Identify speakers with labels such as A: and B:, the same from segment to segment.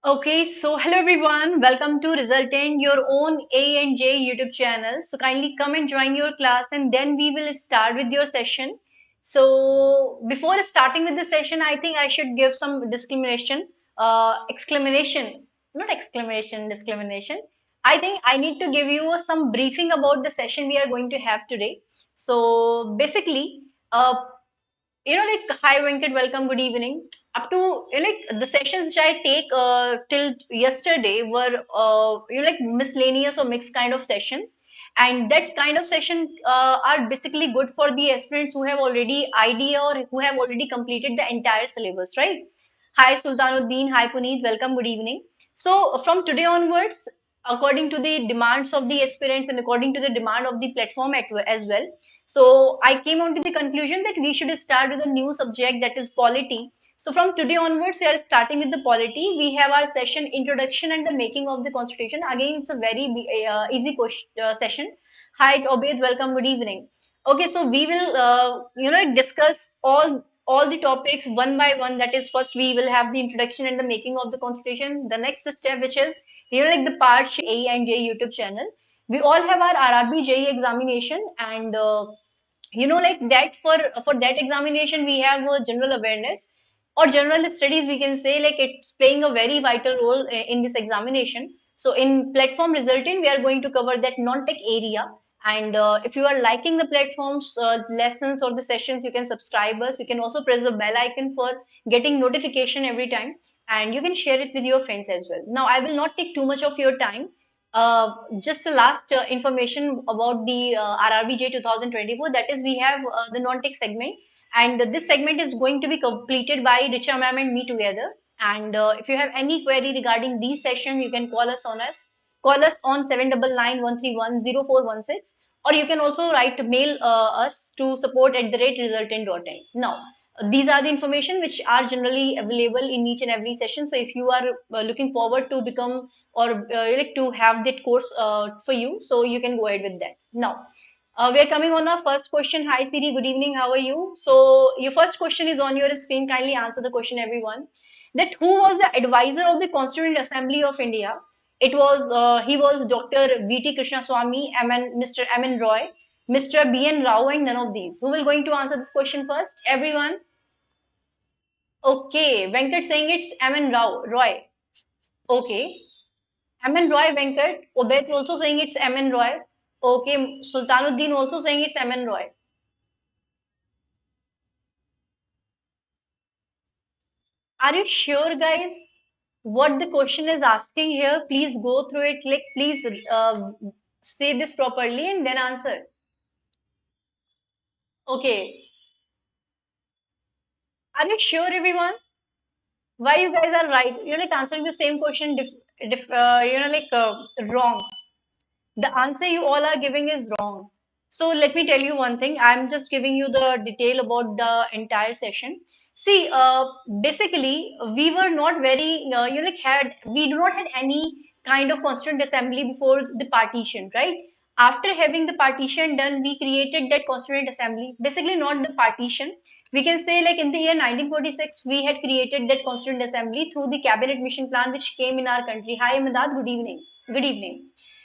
A: Okay, so hello everyone, welcome to Resultant, your own A and J YouTube channel. So kindly come and join your class and then we will start with your session. So before starting with the session, I think I should give some exclamation, not exclamation, discrimination. I think I need to give you some briefing about the session we are going to have today. So basically, uh, hi Venkat, welcome, good evening. Up to the sessions which I take till yesterday were miscellaneous or mixed kind of sessions, and that kind of session are basically good for the aspirants who have already idea or who have already completed the entire syllabus, right? Hi Sultanuddin, hi Puneet, welcome, good evening. So from today onwards, according to the demands of the aspirants and according to the demand of the platform as well, so I came on to the conclusion that we should start with a new subject, that is polity. So from today onwards, we are starting with the polity. We have our session introduction and the making of the constitution. Again, it's a very easy session. Hi, Obed. Welcome. Good evening. Okay, so we will discuss all the topics one by one. That is, first we will have the introduction and the making of the constitution. The next step, which is the part A and J YouTube channel, we all have our RRB JE examination, and that for that examination we have a general awareness or general studies, we can say, like it's playing a very vital role in this examination. So in platform resulting, we are going to cover that non-tech area. And if you are liking the platforms lessons or the sessions, you can subscribe us. You can also press the bell icon for getting notification every time, and you can share it with your friends as well. Now I will not take too much of your time. Just a last information about the RRB JE 2024. That is, we have the non-tech segment, and this segment is going to be completed by Richa Ma'am and me together. And if you have any query regarding these sessions, you can call us on 7911310416, or you can also write mail us to support@resultant.in. Now, these are the information which are generally available in each and every session. So if you are looking forward to become or like to have that course for you, so you can go ahead with that. Now, we are coming on our first question. Hi Siri, good evening, how are you? So your first question is on your screen. Kindly answer the question, everyone. That who was the advisor of the Constituent Assembly of India? It was he was Dr. VT Krishnaswamy, Mr. MN Roy, Mr. BN Rao, and none of these. Who will going to answer this question first? Everyone. Okay, Venkat saying it's MN Rao Roy. Okay, MN Roy, Venkat. Obed also saying it's MN Roy. Okay, Sultanuddin also saying it's MN Roy. Are you sure, guys? What the question is asking here? Please go through it. Like, please say this properly and then answer. Okay. Are you sure, everyone? Why you guys are right? You're like answering the same question, wrong. The answer you all are giving is wrong. So let me tell you one thing. I'm just giving you the detail about the entire session. See, basically, we were not very, we do not had any kind of constituent assembly before the partition, right? After having the partition done, we created that constituent assembly. Basically, not the partition. We can say, like in the year 1946, we had created that constituent assembly through the cabinet mission plan which came in our country. Hi, Imdad. Good evening. Good evening.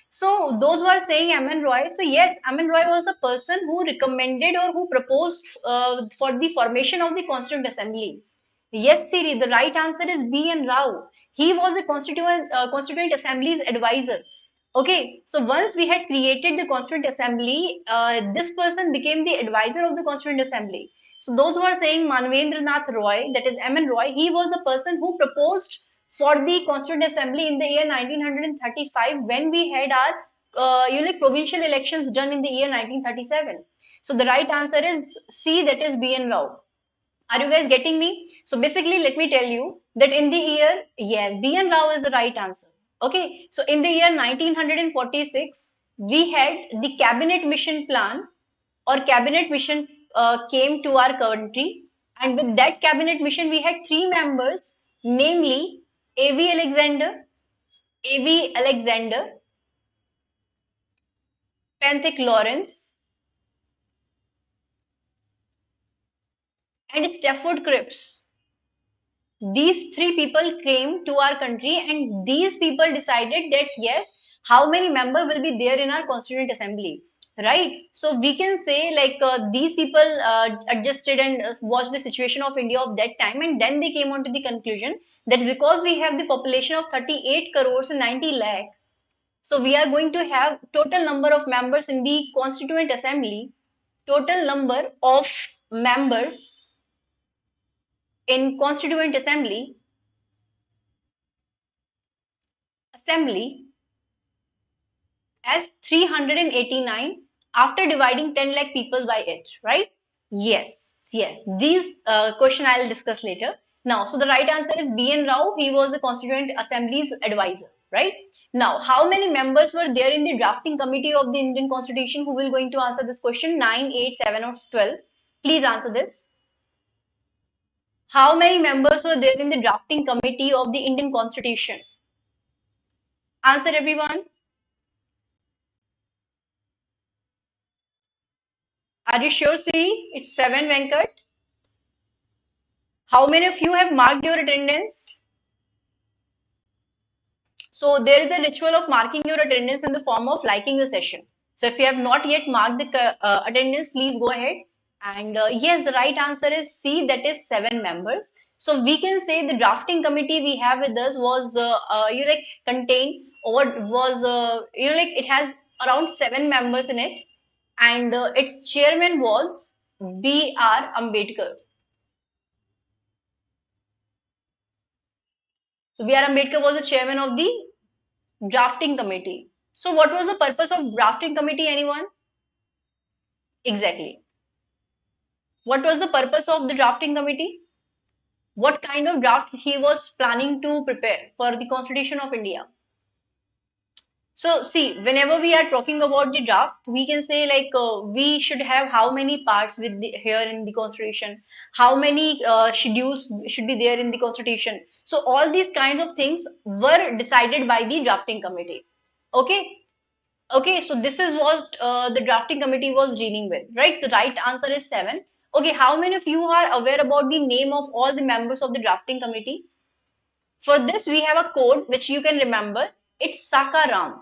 A: So those who are saying M.N. Roy, so yes, M.N. Roy was the person who recommended or who proposed for the formation of the Constituent Assembly. Yes, Siri, the right answer is B.N. Rao. He was the Constituent Assembly's advisor. Okay, so once we had created the Constituent Assembly, this person became the advisor of the Constituent Assembly. So those who are saying Manvendranath Roy, that is M.N. Roy, he was the person who proposed for the Constituent Assembly in the year 1935 when we had our provincial elections done in the year 1937. So the right answer is C, that is B.N. Rao. Are you guys getting me? So basically, let me tell you that in the year, yes, B.N. Rao is the right answer. Okay, so in the year 1946, we had the cabinet mission plan or cabinet mission came to our country, and with that cabinet mission, we had three members, namely A.V. Alexander, A.V. Alexander, Panthic Lawrence, and Stafford Cripps. These three people came to our country, and these people decided that yes, how many members will be there in our constituent assembly, right? So we can say like these people adjusted and watched the situation of India of that time, and then they came on to the conclusion that because we have the population of 38 crores and 90 lakh, so we are going to have total number of members in the constituent assembly, total number of members in constituent assembly as 389 after dividing 10 lakh people by it, right? Yes, yes. These question I'll discuss later. Now, so the right answer is B.N. Rao. He was the Constituent Assembly's advisor, right? Now, how many members were there in the drafting committee of the Indian Constitution? Who will going to answer this question? 9, 8, 7, or 12? Please answer this. How many members were there in the drafting committee of the Indian Constitution? Answer, everyone. Are you sure, Siri? It's 7, Venkat. How many of you have marked your attendance? So there is a ritual of marking your attendance in the form of liking the session. So if you have not yet marked the attendance, please go ahead. And yes, the right answer is C, that is 7 members. So we can say the drafting committee we have with us was, like contained or was, like it has around 7 members in it. And its chairman was B.R. Ambedkar. So B.R. Ambedkar was the chairman of the drafting committee. So what was the purpose of drafting committee, anyone? Exactly. What was the purpose of the drafting committee? What kind of draft he was planning to prepare for the Constitution of India? So see, whenever we are talking about the draft, we can say like we should have how many parts with here in the Constitution, how many schedules should be there in the Constitution. So all these kinds of things were decided by the drafting committee. Okay, okay, so this is what the drafting committee was dealing with, right? The right answer is 7. Okay, how many of you are aware about the name of all the members of the drafting committee? For this, we have a code which you can remember. It's Sakaram.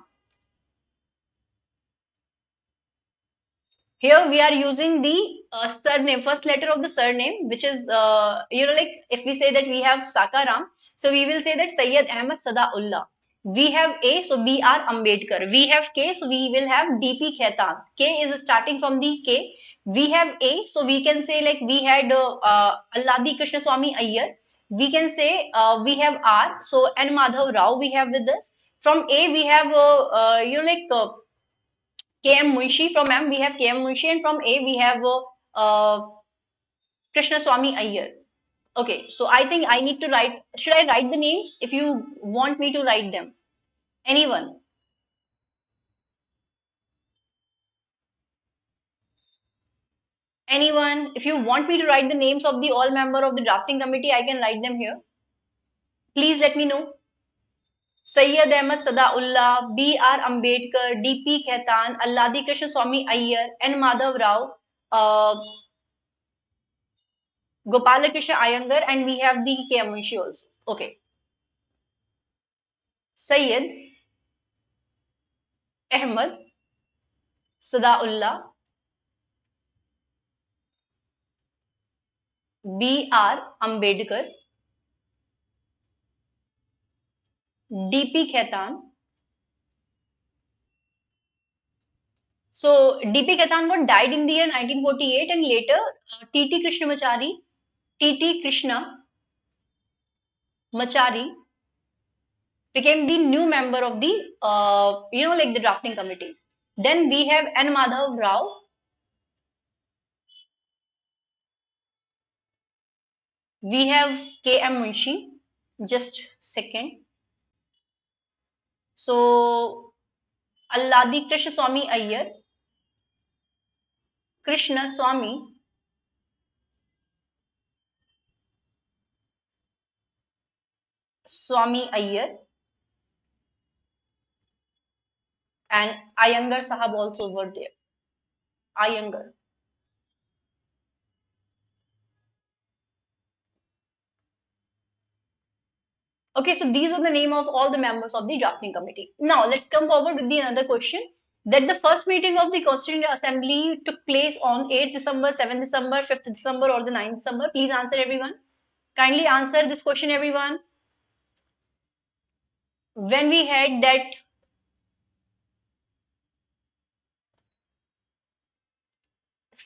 A: Here we are using the surname, first letter of the surname, which is, like if we say that we have Sakaram, so we will say that Sayyid Ahmad Sadaullah. We have A, so B.R. Ambedkar. We have K, so we will have D.P. Khaitan. K is starting from the K. We have A, so we can say like we had Alladi Krishna Swami Iyer. We can say we have R, so N. Madhav Rao we have with us. From A, we have, KM Munshi. From M we have KM Munshi, and from A we have Krishna Swami Iyer. Okay, so I think I need to write. Should I write the names if you want me to write them? Anyone? Anyone? If you want me to write the names of the all member of the drafting committee, I can write them here. Please let me know. Sayyid Ahmad Sadaullah, B.R. Ambedkar, D.P. Khaitan, Alladi Krishna Swami Iyer, N. Madhav Rao, Gopalakrishna Iyengar, and we have the K. Munshi also. Okay. Sayyid Ahmad Sadaullah, B.R. Ambedkar, D.P. Khaitan. So D.P. Khaitan got died in the year 1948, and later T.T. Krishnamachari, T.T. Krishna Machari became the new member of the, like the drafting committee. Then we have N. Madhav Rao. We have K.M. Munshi. Just second. So Alladi Krishna Swami Iyer, Krishna Swami Iyer, and Iyengar Sahab also were there. Iyengar. Okay, so these are the name of all the members of the drafting committee. Now let's come forward with the another question, that the first meeting of the Constituent Assembly took place on 8th December, 7th December, 5th December, or the 9th December. Please answer, everyone. Kindly answer this question, everyone. When we had that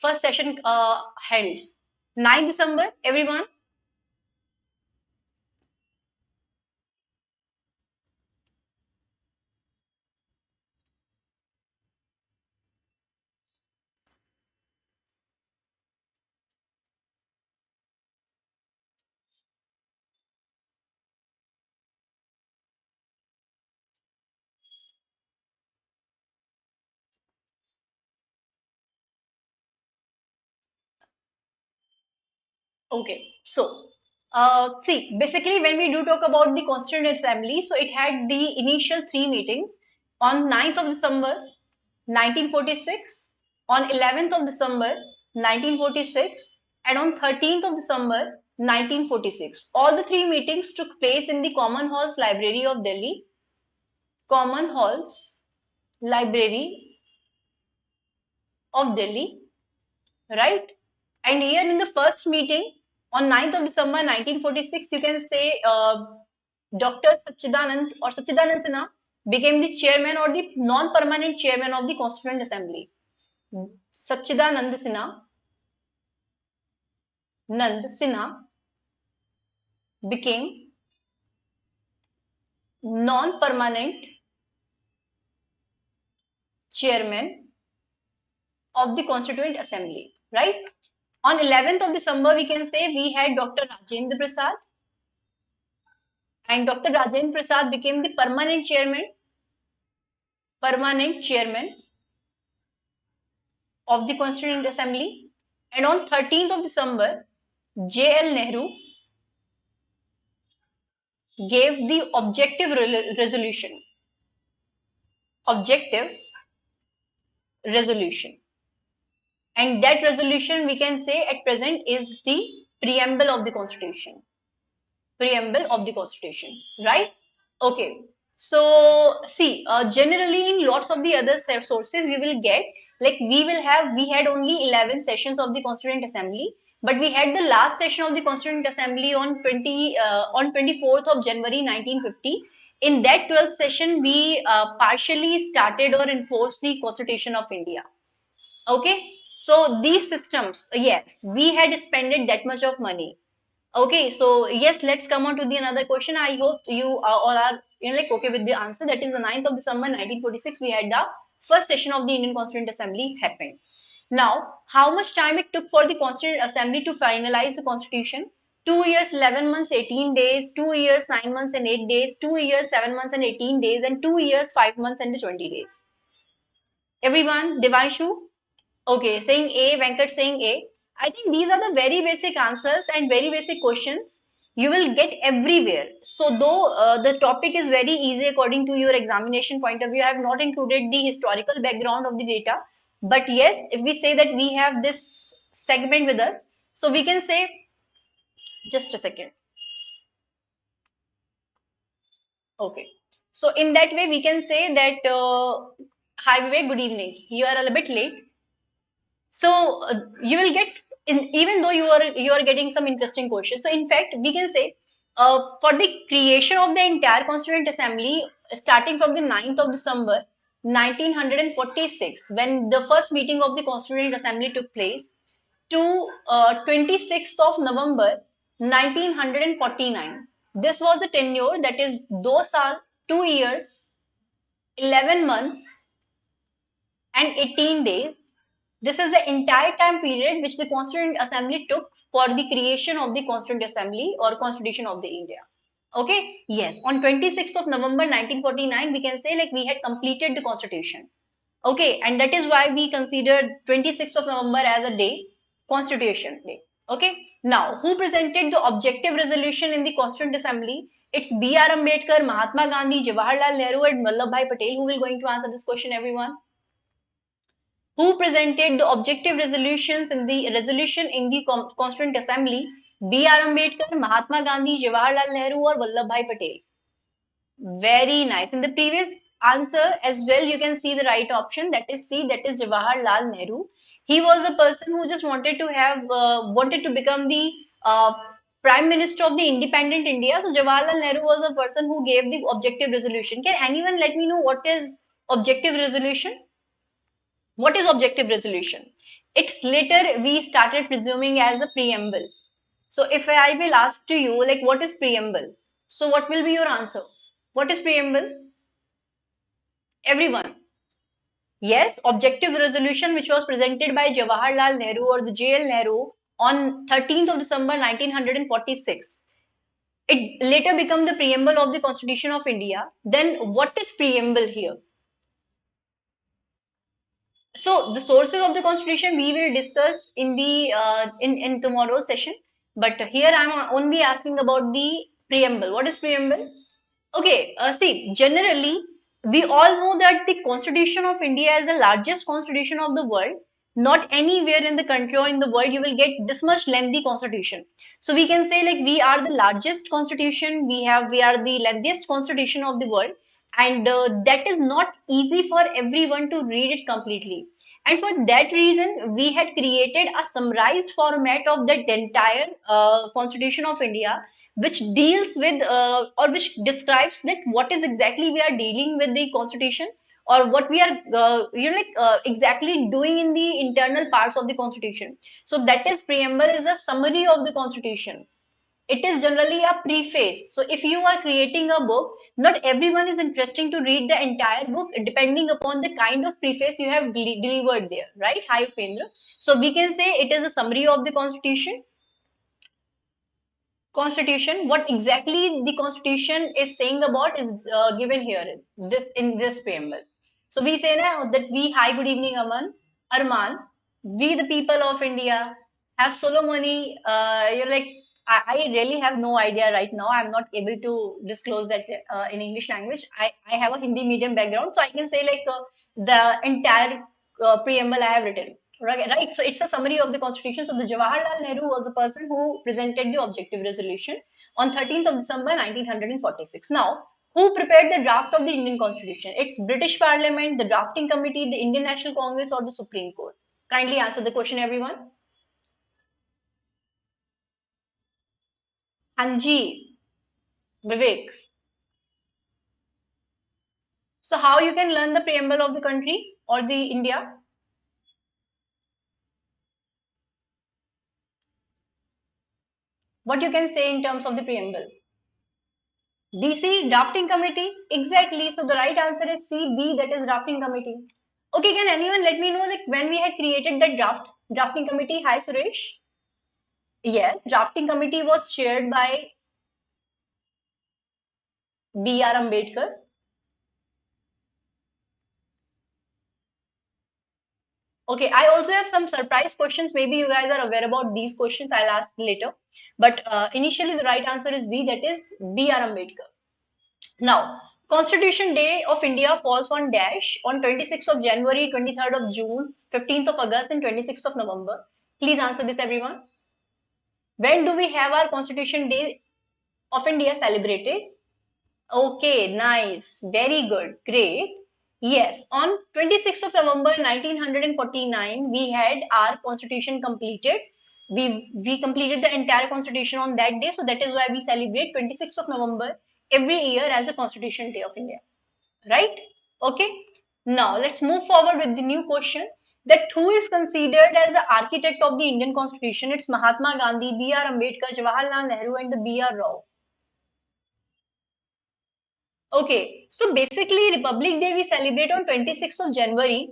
A: first session held, 9th December, everyone. Okay, so see, basically, when we do talk about the Constituent Assembly, so it had the initial three meetings on 9th of December 1946, on 11th of December 1946, and on 13th of December 1946. All the three meetings took place in the Common Halls Library of Delhi, Common Halls Library of Delhi, right? And here in the first meeting on 9th of December 1946, you can say Dr. Sachidanand or Sachidanand Sinha became the chairman or the non-permanent chairman of the Constituent Assembly. Sachidanand Sinha, Nand Sinha became non-permanent chairman of the Constituent Assembly, right? On 11th of December, we can say we had Dr. Rajendra Prasad, and Dr. Rajendra Prasad became the permanent chairman of the Constituent Assembly. And on 13th of December, J.L. Nehru gave the resolution. Objective resolution. And that resolution, we can say at present, is the preamble of the Constitution. Preamble of the Constitution, right? Okay. So see, generally in lots of the other sources, you will get like we had only 11 sessions of the Constituent Assembly, but we had the last session of the Constituent Assembly on 24th of January 1950. In that 12th session, we partially started or enforced the Constitution of India. Okay, so these systems, yes, we had spent that much of money. Okay, so yes, let's come on to the another question. I hope you all are like okay with the answer. That is the 9th of December 1946. We had the first session of the Indian Constituent Assembly happened. Now, how much time it took for the Constituent Assembly to finalize the Constitution? 2 years, 11 months, 18 days, 2 years, 9 months and 8 days, 2 years, 7 months and 18 days, and 2 years, 5 months and 20 days. Everyone, Devanshu? Okay, saying A, Venkat saying A. I think these are the very basic answers and very basic questions you will get everywhere. So though the topic is very easy according to your examination point of view, I have not included the historical background of the data. But yes, if we say that we have this segment with us, so we can say, just a second. Okay. So in that way, we can say that, hi Vivek, good evening. You are a little bit late. So you will get even though you are getting some interesting questions. So in fact, we can say for the creation of the entire Constituent Assembly, starting from the 9th of December 1946, when the first meeting of the Constituent Assembly took place, to 26th of November 1949. This was the tenure, that is 2 years, 11 months and 18 days. This is the entire time period which the Constituent Assembly took for the creation of the Constituent Assembly or Constitution of the India. Okay, yes, on 26th of November 1949, we can say like we had completed the Constitution. Okay, and that is why we considered 26th of November as a day, Constitution Day. Okay, now who presented the objective resolution in the Constituent Assembly? It's B.R. Ambedkar, Mahatma Gandhi, Jawaharlal Nehru, and Vallabhbhai Patel. Who will going to answer this question, everyone? Who presented the objective resolutions in the resolution in the Constituent Assembly? B.R. Ambedkar, Mahatma Gandhi, Jawaharlal Nehru, or Vallabh Bhai Patel? Very nice. In the previous answer as well, you can see the right option. That is C. That is Jawaharlal Nehru. He was the person who just wanted to become the uh, Prime Minister of the independent India. So Jawaharlal Nehru was the person who gave the objective resolution. Can anyone let me know what is objective resolution? What is objective resolution? It's later we started presuming as a preamble. So if I will ask to you, like, what is preamble? So what will be your answer? What is preamble? Everyone. Yes, objective resolution which was presented by Jawaharlal Nehru or the JL Nehru on 13th of December 1946. It later became the preamble of the Constitution of India. Then what is preamble here? So the sources of the Constitution we will discuss in the in tomorrow's session. But here I'm only asking about the preamble. What is preamble? Okay, see, generally, we all know that the Constitution of India is the largest constitution of the world. Not anywhere in the country or in the world you will get this much lengthy constitution. So we can say like we are the largest constitution. We are the lengthiest constitution of the world, and that is not easy for everyone to read it completely. And for that reason, we had created a summarized format of that entire Constitution of India, which deals with or which describes that what is exactly we are dealing with the constitution, or what we are exactly doing in the internal parts of the constitution. So that is preamble is a summary of the constitution. It is generally a preface. So if you are creating a book, not everyone is interested to read the entire book depending upon the kind of preface you have delivered there, right? Hi Upendra. So we can say it is a summary of the constitution. What exactly the constitution is saying about is given here in this preamble. So we say now that we, hi, good evening, Arman, we the people of India have Solomoni. You're like, I really have no idea right now. I'm not able to disclose that in English language. I have a Hindi medium background, so I can say like the entire preamble I have written. Right. So it's a summary of the constitution. So the Jawaharlal Nehru was the person who presented the objective resolution on 13th of December 1946. Now, who prepared the draft of the Indian Constitution? It's British Parliament, the drafting committee, the Indian National Congress, or the Supreme Court? Kindly answer the question, everyone. Hanji, Vivek. So how you can learn the preamble of the country or the India? What you can say in terms of the preamble? DC, drafting committee. Exactly. So the right answer is CB, that is drafting committee. Okay, can anyone let me know like when we had created that drafting committee? Hi, Suresh. Yes, drafting committee was chaired by B.R. Ambedkar. Okay, I also have some surprise questions. Maybe you guys are aware about these questions. I'll ask later. But initially, the right answer is B, that is B.R. Ambedkar. Now, Constitution Day of India falls on dash on 26th of January, 23rd of June, 15th of August, and 26th of November. Please answer this, everyone. When do we have our Constitution Day of India celebrated? Okay, nice. Very good. Great. Yes, on 26th of November 1949, we had our constitution completed. We completed the entire constitution on that day, so that is why we celebrate 26th of November every year as the Constitution Day of India. Right? Okay. Now let's move forward with the new question. That who is considered as the architect of the Indian Constitution? It's Mahatma Gandhi, B.R. Ambedkar, Jawaharlal Nehru, and the B.R. Rao. Okay, so basically Republic Day we celebrate on 26th of January,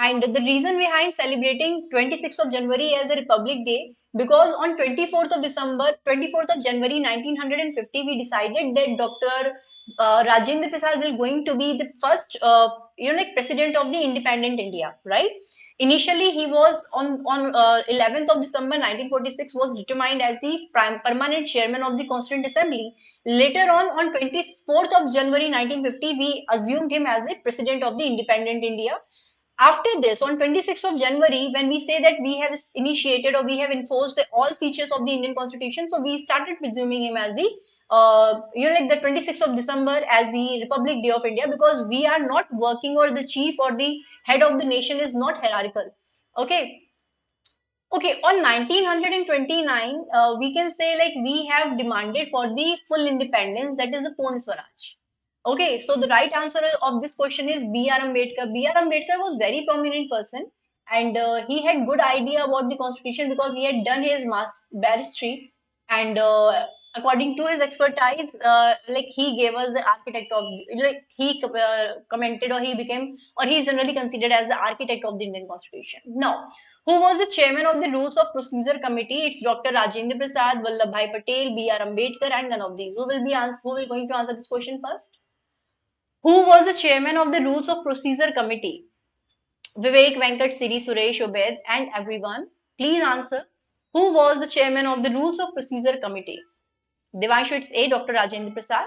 A: and the reason behind celebrating 26th of January as a Republic Day, because on 24th of December, 24th of January 1950 we decided that Dr. Rajendra Prasad will going to be the first president of the independent India, right? Initially, he was on 11th of December 1946 was determined as the permanent chairman of the Constituent Assembly. Later on 24th of January 1950, we assumed him as the president of the independent India. After this, on 26th of January, when we say that we have initiated or we have enforced all features of the Indian Constitution, so we started presuming him as the like the 26th of December as the Republic Day of India, because we are not working, or the chief or the head of the nation is not hierarchical. Okay, okay, on 1929, we can say like we have demanded for the full independence, that is the Purna Swaraj. Okay, so the right answer of this question is B.R. Ambedkar. B.R. Ambedkar was very prominent person, and he had good idea about the constitution because he had done his mass barristry, and according to his expertise, like he gave us the architect of, like he commented, or he became, or he is generally considered as the architect of the Indian constitution. Now, who was the chairman of the Rules of Procedure Committee? It's Dr. Rajendra Prasad, Vallabhbhai Patel, B.R. Ambedkar, and none of these. Who will going to answer this question first? Who was the chairman of the Rules of Procedure Committee? Vivek, Venkat, Siri, Suresh, Obed, and everyone. Please answer. Who was the chairman of the Rules of Procedure Committee? Devanshu, it's A. Dr. Rajendra Prasad.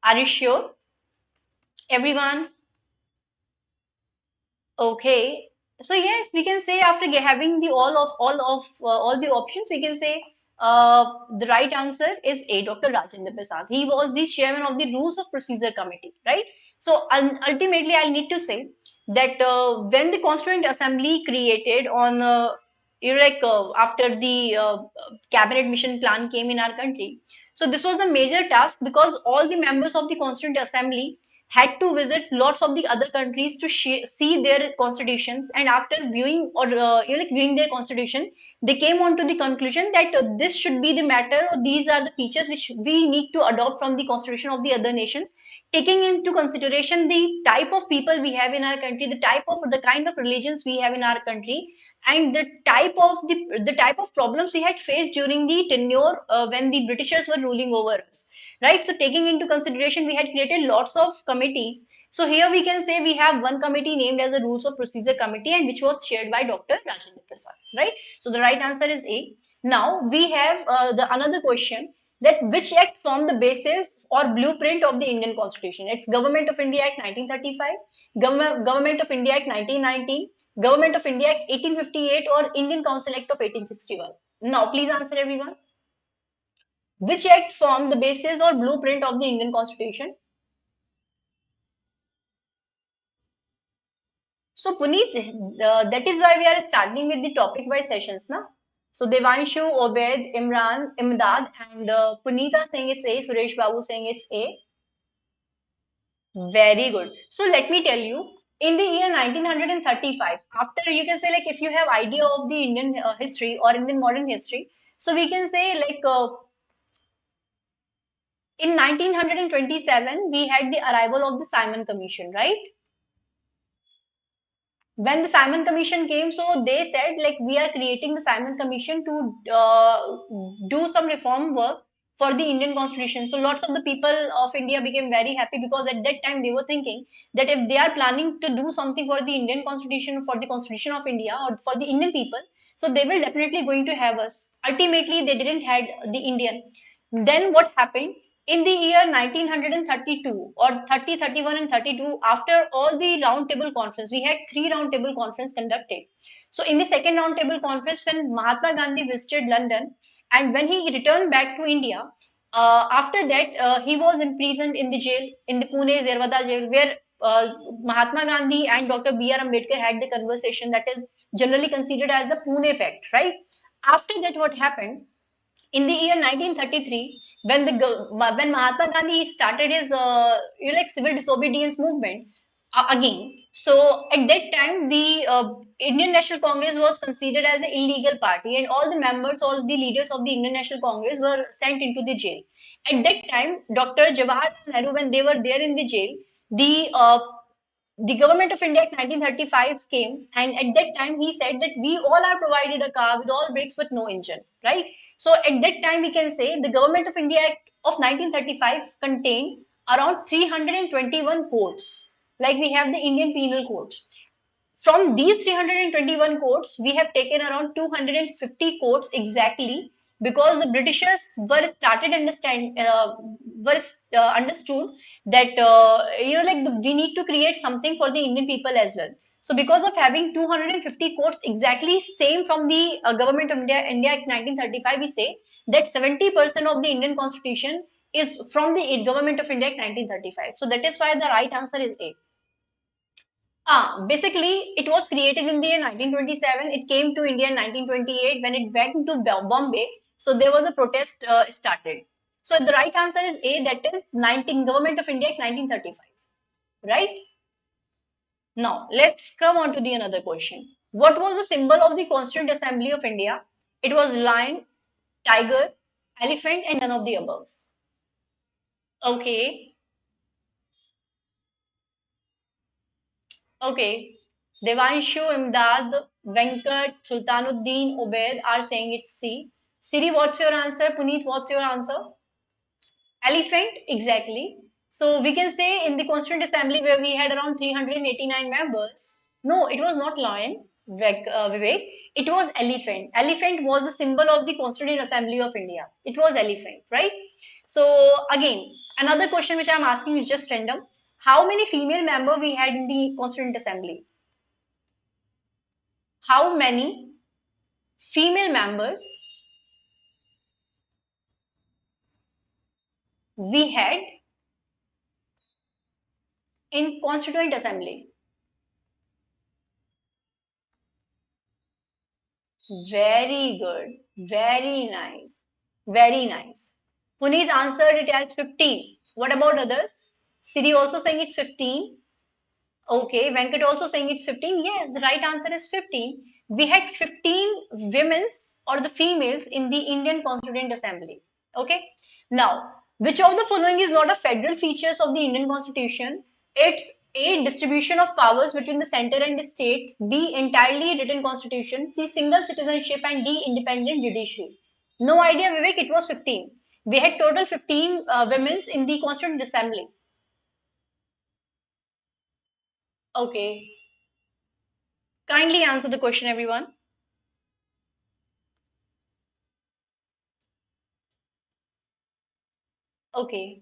A: Are you sure? Everyone? Okay. So yes, we can say after having the all the options, we can say the right answer is A. Dr. Rajendra Prasad. He was the chairman of the Rules of Procedure Committee, right? So ultimately, I'll need to say that when the Constituent Assembly created on after the cabinet mission plan came in our country, so this was a major task because all the members of the Constituent Assembly had to visit lots of the other countries to see their constitutions, and after viewing or viewing their constitution, they came on to the conclusion that this should be the matter, or these are the features which we need to adopt from the constitution of the other nations, taking into consideration the type of people we have in our country, the kind of religions we have in our country, and the type of problems we had faced during the tenure when the Britishers were ruling over us, right? So taking into consideration, we had created lots of committees. So here we can say we have one committee named as the Rules of Procedure Committee, and which was chaired by Dr. Rajendra Prasad, right? So the right answer is A. Now we have the another question, that which act formed the basis or blueprint of the Indian Constitution? It's Government of India Act 1935, Government of India Act 1919, Government of India Act 1858, or Indian Council Act of 1861. Now please answer everyone. Which act formed the basis or blueprint of the Indian Constitution? So Puneet, that is why we are starting with the topic by sessions, na? So Devanshu, Obed, Imran, Imdad, and Puneet are saying it's A. Suresh Babu saying it's A. Very good. So let me tell you, in the year 1935, after, you can say, like, if you have idea of the Indian history or Indian modern history, so we can say like in 1927 we had the arrival of the Simon Commission, right? When the Simon Commission came, so they said like we are creating the Simon Commission to do some reform work for the Indian Constitution. So lots of the people of India became very happy because at that time they were thinking that if they are planning to do something for the Indian Constitution, for the Constitution of India, or for the Indian people, so they will definitely going to have us. Ultimately, they didn't had the Indian. Then what happened? In the year 1932 or 30, 31, and 32, after all the round table conference, we had three round table conference conducted. So in the second round table conference, when Mahatma Gandhi visited London, and when he returned back to India, after that he was imprisoned in the jail, in the Pune Zerwada jail, where Mahatma Gandhi and Dr. B.R. Ambedkar had the conversation that is generally considered as the Pune Pact, right? After that, what happened? In the year 1933, when when Mahatma Gandhi started his civil disobedience movement again, so at that time the Indian National Congress was considered as an illegal party, and all the members, all the leaders of the Indian National Congress were sent into the jail. At that time, Dr. Jawaharlal Nehru, when they were there in the jail, the government of India Act 1935 came, and at that time he said that we all are provided a car with all bricks but no engine, right? So at that time we can say the government of India Act of 1935 contained around 321 codes, like we have the Indian Penal Codes. From these 321 codes, we have taken around 250 codes exactly, because the Britishers were started understand were understood that we need to create something for the Indian people as well. So because of having 250 quotes exactly same from the government of India Act 1935, we say that 70% of the Indian constitution is from the government of India Act 1935. So that is why the right answer is A. Basically, it was created in the year 1927. It came to India in 1928 when it went to Bombay. So there was a protest started. So the right answer is A, that is 19 Government of India Act 1935. Right? Now, let's come on to the another question. What was the symbol of the Constituent Assembly of India? It was lion, tiger, elephant, and none of the above. Okay, okay. Devanshu, Imdad, Venkat, Sultanuddin, Obed are saying it's C. Siri, what's your answer? Puneet, what's your answer? Elephant, exactly. So we can say in the Constituent Assembly where we had around 389 members. No, it was not lion, Vivek. It was elephant. Elephant was the symbol of the Constituent Assembly of India. It was elephant, right? So again, another question which I'm asking is just random. How many female member we had in the Constituent Assembly? How many female members we had in Constituent Assembly? Very good. Very nice. Very nice. Puneet answered it as 15. What about others? Siri also saying it's 15. Okay, Venkat also saying it's 15. Yes, the right answer is 15. We had 15 women's or the females in the Indian Constituent Assembly. Okay. Now, which of the following is not a federal features of the Indian Constitution? It's A, distribution of powers between the center and the state, B, entirely written constitution, C, single citizenship, and D, independent judiciary. No idea, Vivek, it was 15. We had total 15 women's in the Constituent Assembly. Okay. Kindly answer the question, everyone. Okay.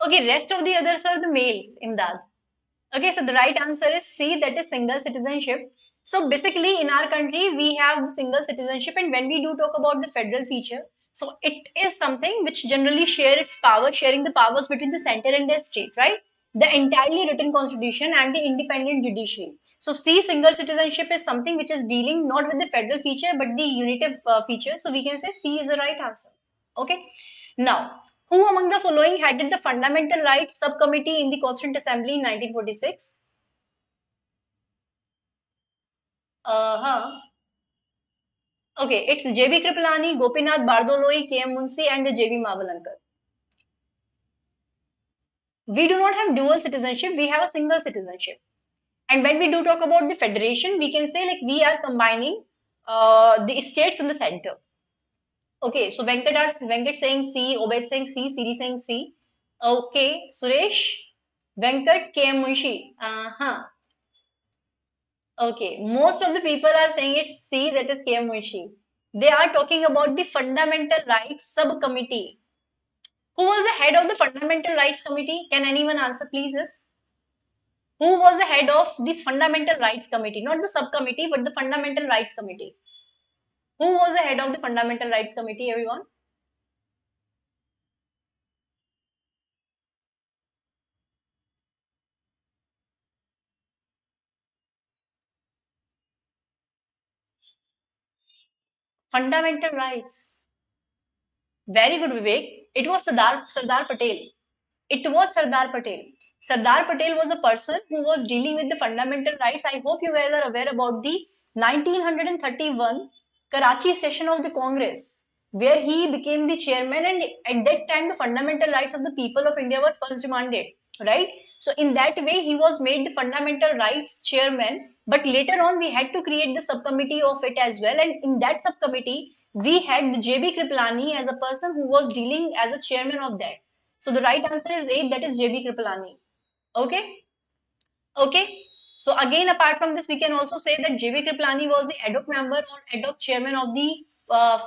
A: Okay, rest of the others are the males, Imdad. Okay, so the right answer is C, that is single citizenship. So basically, in our country, we have the single citizenship, and when we do talk about the federal feature, so it is something which generally share its power, sharing the powers between the center and the state, right? The entirely written constitution and the independent judiciary. So C, single citizenship is something which is dealing not with the federal feature but the unitive feature. So we can say C is the right answer. Okay. Now, who among the following headed the Fundamental Rights Subcommittee in the Constituent Assembly in 1946? Uh-huh. Okay, it's J.B. Kripalani, Gopinath Bardoloi, K.M. Munshi, and the J.B. Mavalankar. We do not have dual citizenship, we have a single citizenship. And when we do talk about the federation, we can say like we are combining the states in the center. Okay, so Venkat saying C, Obed saying C, Siri saying C. Okay, Suresh, Venkat, K.M. Munshi. Uh-huh. Okay, most of the people are saying it's C, that is KM Munshi. They are talking about the Fundamental Rights Subcommittee. Who was the head of the Fundamental Rights Committee? Can anyone answer, please? Yes. Who was the head of this Fundamental Rights Committee? Not the subcommittee, but the Fundamental Rights Committee. Who was the head of the Fundamental Rights Committee, everyone? Fundamental Rights. Very good, Vivek. It was Sardar Patel. It was Sardar Patel. Sardar Patel was a person who was dealing with the fundamental rights. I hope you guys are aware about the 1931 Karachi session of the Congress, where he became the chairman, and at that time the fundamental rights of the people of India were first demanded, right? So in that way, he was made the fundamental rights chairman. But later on, we had to create the subcommittee of it as well, and in that subcommittee, We had the JB Kripalani as a person who was dealing as a chairman of that. So the right answer is A, that is JB Kripalani. Okay. Okay. So again, apart from this, we can also say that JB Kripalani was the ad hoc member or ad hoc chairman of the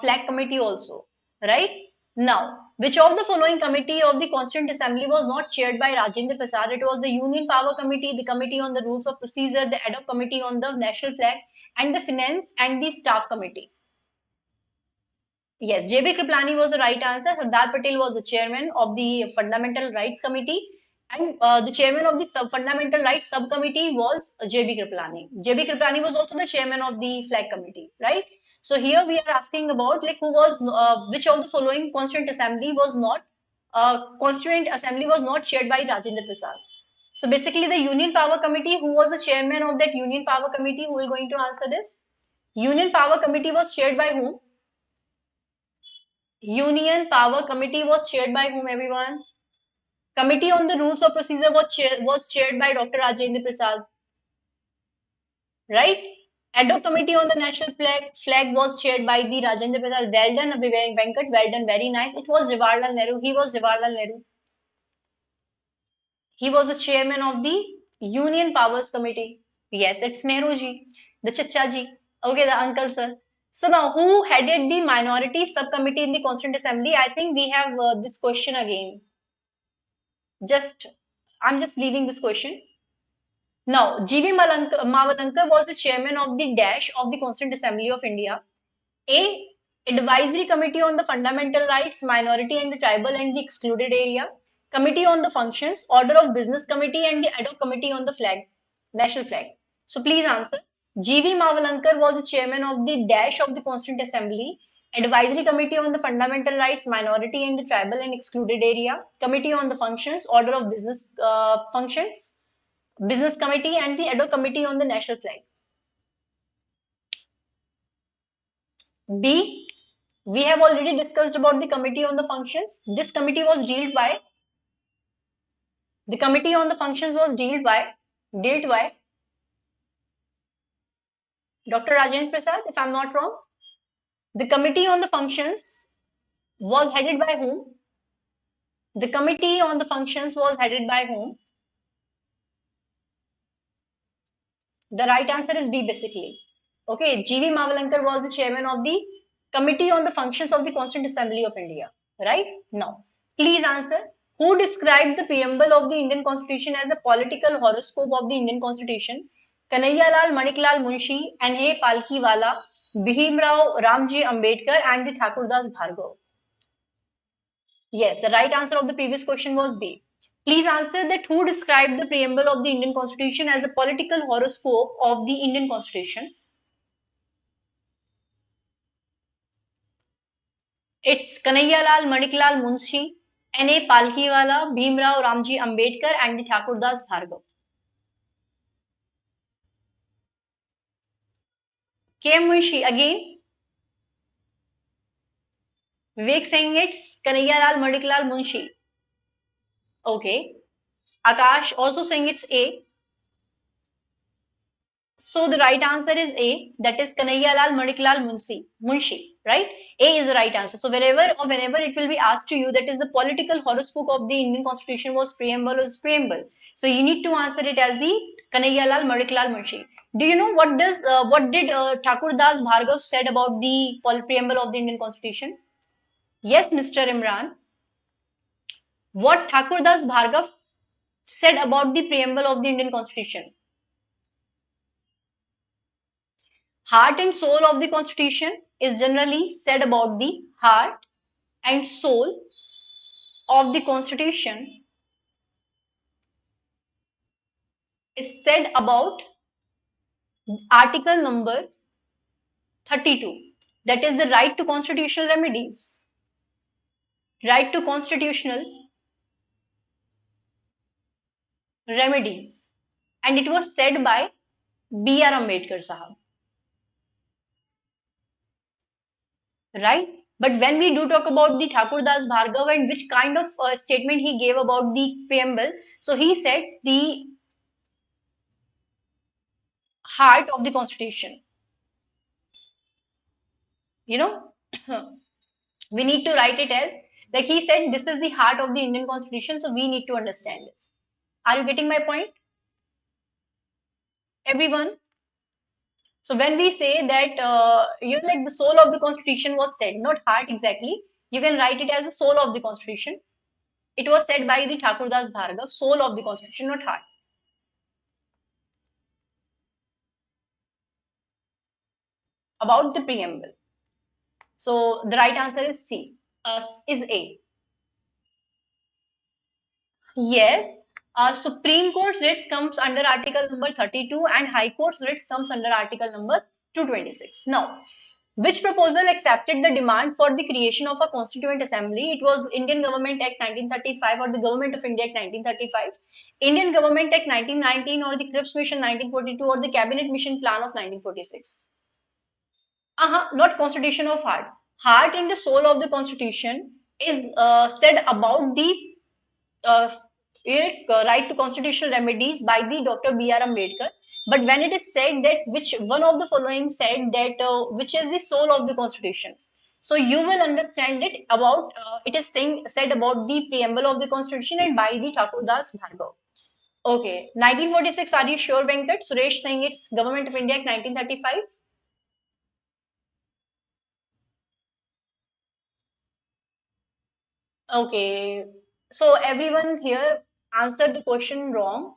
A: flag committee also, right? Now, which of the following committee of the Constituent Assembly was not chaired by Rajendra Prasad? It was the Union Power Committee, the Committee on the Rules of Procedure, the ad hoc committee on the national flag, and the Finance and the Staff Committee. Yes, JB Kripalani was the right answer. Sardar Patel was the chairman of the Fundamental Rights Committee, and the chairman of the Fundamental Rights Subcommittee was JB Kripalani. JB Kripalani was also the chairman of the Flag Committee, right? So here we are asking about like who was which of the following Constituent Assembly was not chaired by Rajendra Prasad. So basically, the Union Power Committee, who was the chairman of that Union Power Committee, who will going to answer this? Union Power Committee was chaired by whom? Union Power Committee was chaired by whom, everyone? Committee on the Rules of Procedure was chaired by Dr. Rajendra Prasad, right? Ad hoc Committee on the National Flag was chaired by the Rajendra Prasad. Well done, Venkat. Well done. Very nice. It was Jawaharlal Nehru. He was Jawaharlal Nehru. He was the chairman of the Union Powers Committee. Yes, it's Nehru ji, the Chacha ji. Okay, the uncle sir. So now, who headed the minority subcommittee in the Constituent Assembly? I think we have this question again. Just, I'm just leaving this question. Now, G.V. Mavalankar was the chairman of the Dash of the Constituent Assembly of India. A. Advisory Committee on the Fundamental Rights, Minority and the Tribal and the Excluded Area. Committee on the Functions, Order of Business Committee and the Ad hoc Committee on the Flag, National Flag. So please answer. G.V. Mavalankar was the chairman of the Dash of the Constituent Assembly, Advisory Committee on the Fundamental Rights, Minority and the Tribal and Excluded Area, Committee on the Functions, Order of Business Functions, Business Committee and the Ad hoc Committee on the National Flag. B. We have already discussed about the Committee on the Functions. This committee was the Committee on the Functions was dealt by Dr. Rajendra Prasad, if I'm not wrong. The Committee on the Functions was headed by whom? The Committee on the Functions was headed by whom? The right answer is B, basically. Okay, G.V. Mavalankar was the chairman of the Committee on the Functions of the Constituent Assembly of India. Right? Now, please answer. Who described the preamble of the Indian Constitution as a political horoscope of the Indian Constitution? Kanhaiya Maniklal Munshi, N.A. Palkiwala, Bhimrao Ramji Ambedkar, and the Thakurdas Bhargav. Yes, the right answer of the previous question was B. Please answer that who described the preamble of the Indian Constitution as a political horoscope of the Indian Constitution? It's Kanhaiya Maniklal Munshi, N.A. Palkiwala, Bhimrao Ramji Ambedkar, and the Thakurdas Bhargav. K.M. Munshi again. Vivek saying it's Kanhaiya Maniklal Munshi. Okay. Akash also saying it's A. So the right answer is A, that is Kanhaiya Maniklal Munshi, right? A is the right answer. So whenever it will be asked to you that is the political horoscope of the Indian Constitution was preamble or preamble. So you need to answer it as the Kanhaiya Maniklal Munshi. Do you know what did Thakur Das Bhargav said about the preamble of the Indian Constitution? Yes, Mr. Imran. What Thakur Das Bhargav said about the preamble of the Indian Constitution? Heart and soul of the Constitution is generally said about the heart and soul of the Constitution is said about article number 32. That is the right to constitutional remedies. Right to constitutional remedies. And it was said by B.R. Ambedkar Sahab. Right? But when we do talk about the Thakur Das Bhargav and which kind of statement he gave about the preamble, so he said the heart of the Constitution. You know, We need to write it as, like he said, this is the heart of the Indian Constitution, so we need to understand this. Are you getting my point, everyone? So when we say that, like the soul of the Constitution was said, not heart exactly, you can write it as the soul of the Constitution. It was said by the Thakurdas Bhargav, soul of the Constitution, not heart. About the preamble. So the right answer is C. Is A. Yes. Supreme Court writs comes under Article number 32 and High Court writs comes under Article number 226. Now, which proposal accepted the demand for the creation of a constituent assembly? It was Indian Government Act 1935 or the Government of India Act 1935, Indian Government Act 1919 or the Cripps Mission 1942 or the Cabinet Mission Plan of 1946. Not Constitution of Heart. Heart and the soul of the Constitution is said about the uh, right to constitutional remedies by the Dr. B.R. Ambedkar. But when it is said that which one of the following said that which is the soul of the Constitution, so you will understand it about it is saying said about the preamble of the Constitution and by the Thakurdas Bhargav. Okay, 1946. Are you sure, Venkat? Suresh saying it's Government of India Act 1935. Okay, so everyone here answered the question wrong.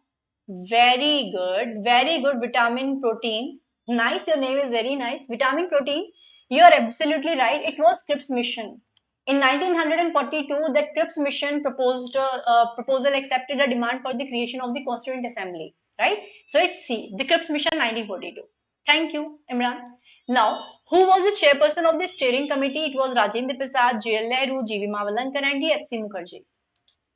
A: Very good, very good. Vitamin protein. Nice, your name is very nice. Vitamin protein. You are absolutely right. It was Cripps mission. In 1942, that Cripps mission proposed a proposal accepted a demand for the creation of the Constituent Assembly. Right? So it's C, the Cripps mission 1942. Thank you, Imran. Now, who was the chairperson of the steering committee? It was Rajendra Prasad, J.L. Nehru, G.V. Mavalankar, and H.C. Mukherjee.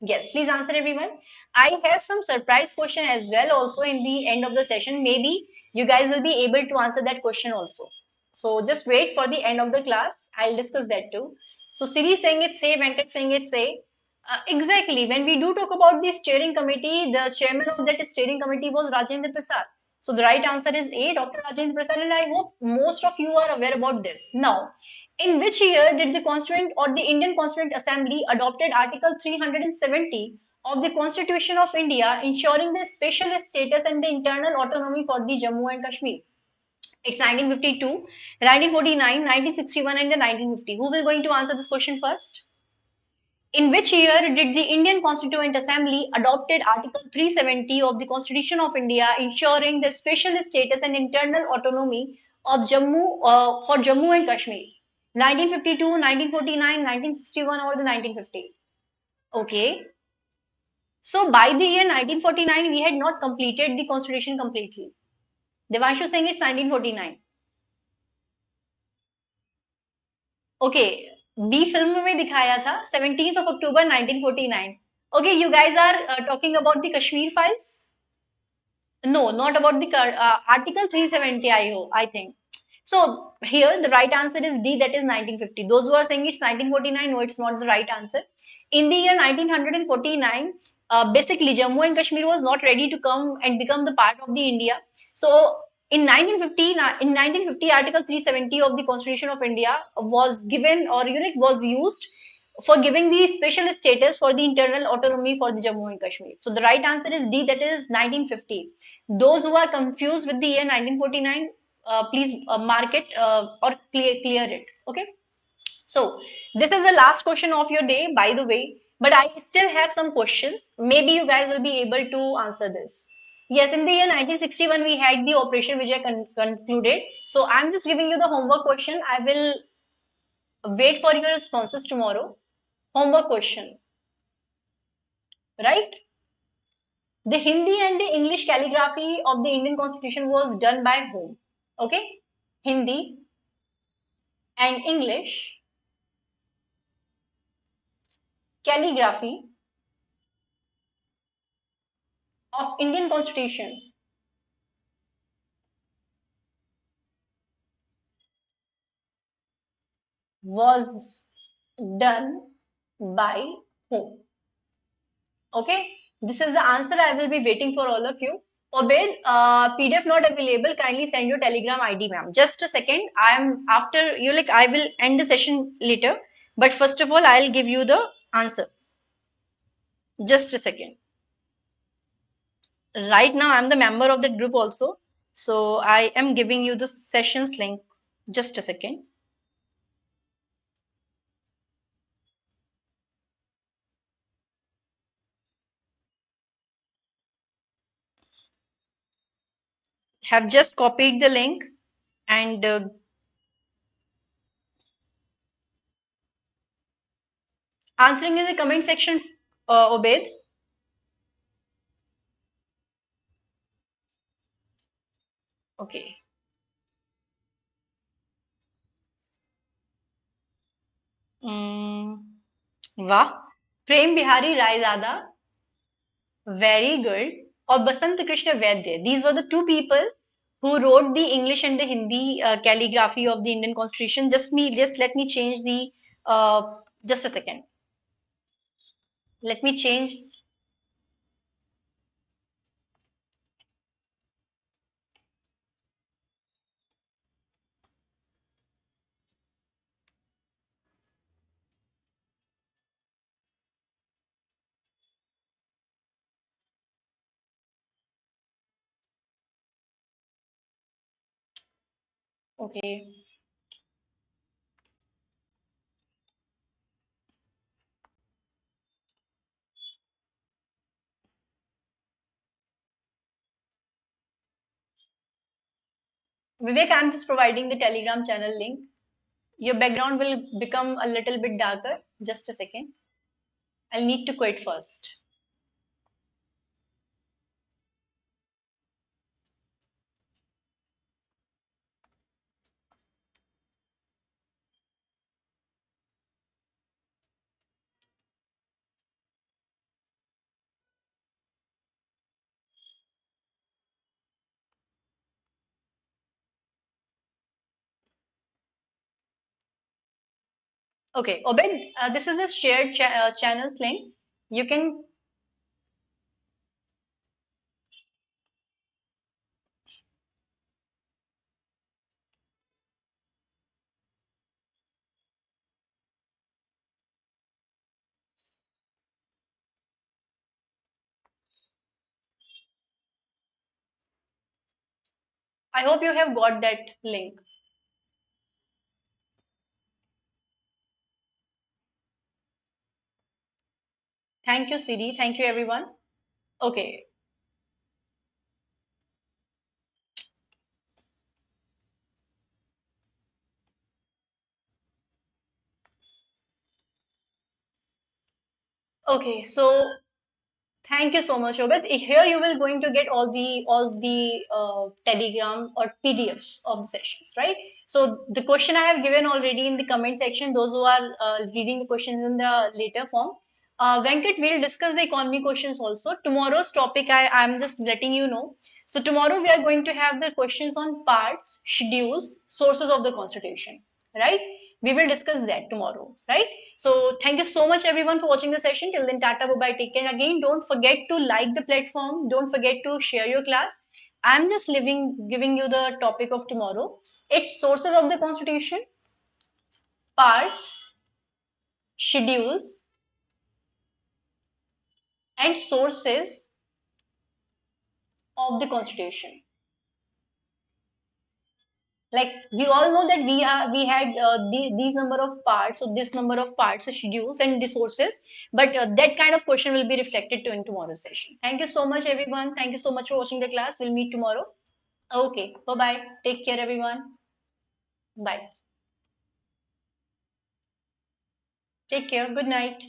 A: Yes, please answer everyone. I have some surprise question as well also in the end of the session. Maybe you guys will be able to answer that question also. So just wait for the end of the class. I'll discuss that too. So Siri saying it say, Venkat saying it say. Exactly. When we do talk about the steering committee, the chairman of that steering committee was Rajendra Prasad. So the right answer is A, Dr. Rajendra Prasad, and I hope most of you are aware about this. Now, in which year did the Constituent or the Indian Constituent Assembly adopted Article 370 of the Constitution of India, ensuring the special status and the internal autonomy for the Jammu and Kashmir? It's 1952, 1949, 1961, and the 1950. Who will going to answer this question first? In which year did the Indian Constituent Assembly adopted Article 370 of the Constitution of India, ensuring the special status and internal autonomy of Jammu for Jammu and Kashmir? 1952, 1949, 1961, or the 1950? Okay. So by the year 1949, we had not completed the constitution completely. Devanshu saying it's 1949. Okay. B film में दिखाया था 17th of October 1949. Okay, you guys are talking about the Kashmir files. No, not about the Article 370. I think. So here the right answer is D. That is 1950. Those who are saying it's 1949, no, it's not the right answer. In the year 1949, basically Jammu and Kashmir was not ready to come and become the part of the India. So in 1950, Article 370 of the Constitution of India was given or was used for giving the special status for the internal autonomy for the Jammu and Kashmir. So the right answer is D, that is 1950. Those who are confused with the year 1949, please mark it or clear it. Okay. So this is the last question of your day, by the way. But I still have some questions. Maybe you guys will be able to answer this. Yes, in the year 1961, we had the Operation Vijay concluded. So I'm just giving you the homework question. I will wait for your responses tomorrow. Homework question, right? The Hindi and the English calligraphy of the Indian Constitution was done by whom? Okay, Hindi and English calligraphy of Indian Constitution was done by whom? Okay, this is the answer I will be waiting for all of you. Obed, PDF not available. Kindly send your Telegram ID, ma'am. Just a second. I am after you. Like I will end the session later, but first of all, I'll give you the answer. Just a second. Right now, I'm the member of that group also, so I am giving you the sessions link. Just a second. Have just copied the link and answering in the comment section. Obed. Okay. Mm, वाह प्रेम Bihari Raizada very good or Basant Krishna Vaidya. These were the two people who wrote the English and the Hindi calligraphy of the Indian Constitution. Just let me change the just a second. Let me change. Okay. Vivek, I'm just providing the Telegram channel link. Your background will become a little bit darker. Just a second. I'll need to quit first. Okay, Obed, this is a shared channels link. You can. I hope you have got that link. Thank you, CD. Thank you, everyone. Okay. Okay. So thank you so much, Obed. Here you will going to get all the Telegram or PDFs of the sessions, right? So the question I have given already in the comment section. Those who are reading the questions in the later form, Venkat will discuss the economy questions also. Tomorrow's topic I'm just letting you know. So tomorrow we are going to have the questions on parts, schedules, sources of the constitution, right? We will discuss that tomorrow, right? So thank you so much everyone for watching the session. Till then, tata, bye bye, take care. Again, don't forget to like the platform. Don't forget to share your class. I'm just giving you the topic of tomorrow. It's sources of the constitution, parts, schedules, and sources of the constitution. Like we all know that we had these number of parts, so this number of parts, so schedules and resources, but that kind of question will be reflected to in tomorrow's session. Thank you so much everyone. Thank you so much for watching the class. We'll meet tomorrow. Okay, bye bye, take care everyone. Bye, take care, good night.